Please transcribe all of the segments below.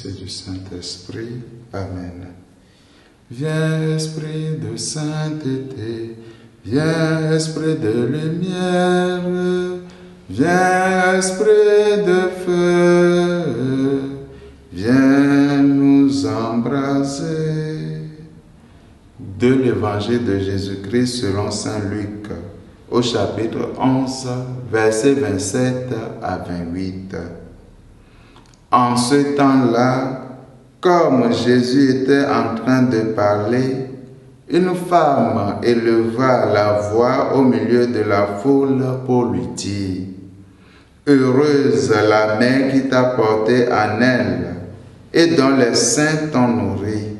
Fils et du Saint-Esprit. Amen. Viens, Esprit de sainteté, viens, Esprit de lumière, viens, Esprit de feu, viens nous embraser. De l'Évangile de Jésus-Christ selon saint Luc, au chapitre 11, versets 27 à 28. En ce temps-là, comme Jésus était en train de parler, une femme éleva la voix au milieu de la foule pour lui dire: « Heureuse la mère qui t'a porté en elle et dont les seins t'ont nourri. »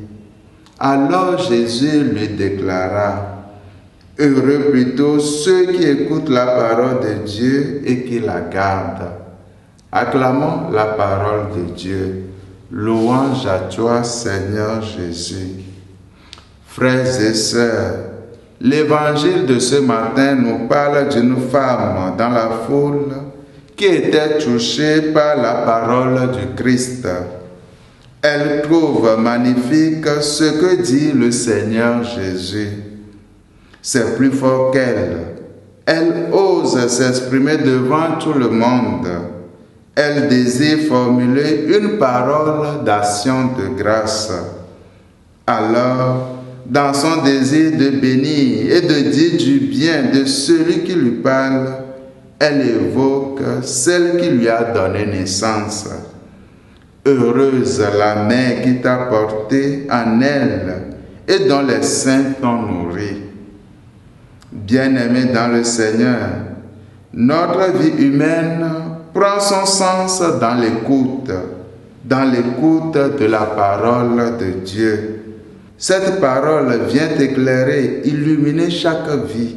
Alors Jésus lui déclara: « Heureux plutôt ceux qui écoutent la parole de Dieu et qui la gardent. » Acclamons la parole de Dieu. Louange à toi, Seigneur Jésus. Frères et sœurs, l'évangile de ce matin nous parle d'une femme dans la foule qui était touchée par la parole du Christ. Elle trouve magnifique ce que dit le Seigneur Jésus. C'est plus fort qu'elle. Elle ose s'exprimer devant tout le monde. Elle désire formuler une parole d'action de grâce. Alors, dans son désir de bénir et de dire du bien de celui qui lui parle, elle évoque celle qui lui a donné naissance. Heureuse la mère qui t'a porté en elle et dont les seins t'ont nourri. Bien-aimés dans le Seigneur, notre vie humaine prend son sens dans l'écoute de la parole de Dieu. Cette parole vient éclairer, illuminer chaque vie.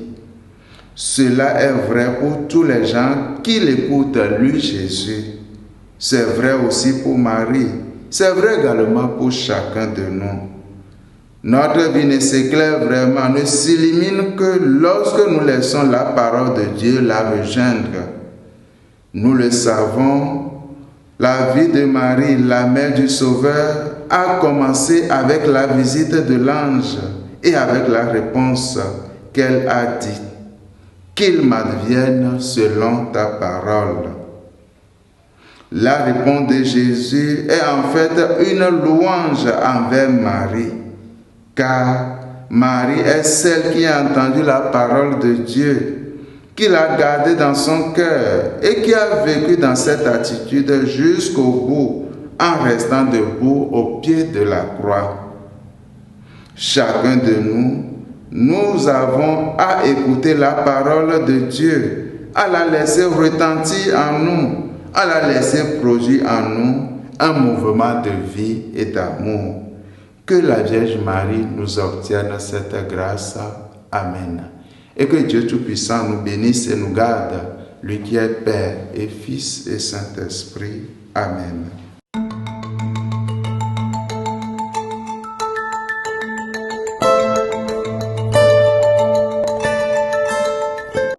Cela est vrai pour tous les gens qui l'écoutent, lui Jésus. C'est vrai aussi pour Marie. C'est vrai également pour chacun de nous. Notre vie ne s'éclaire vraiment, ne s'illumine que lorsque nous laissons la parole de Dieu la rejoindre. Nous le savons, la vie de Marie, la mère du Sauveur, a commencé avec la visite de l'ange et avec la réponse qu'elle a dit: « Qu'il m'advienne selon ta parole. » La réponse de Jésus est en fait une louange envers Marie, car Marie est celle qui a entendu la parole de Dieu, qui l'a gardée dans son cœur et qui a vécu dans cette attitude jusqu'au bout, en restant debout au pied de la croix. Chacun de nous avons à écouter la parole de Dieu, à la laisser retentir en nous, à la laisser produire en nous un mouvement de vie et d'amour. Que la Vierge Marie nous obtienne cette grâce. Amen. Et que Dieu Tout-Puissant nous bénisse et nous garde, lui qui est Père et Fils et Saint-Esprit. Amen.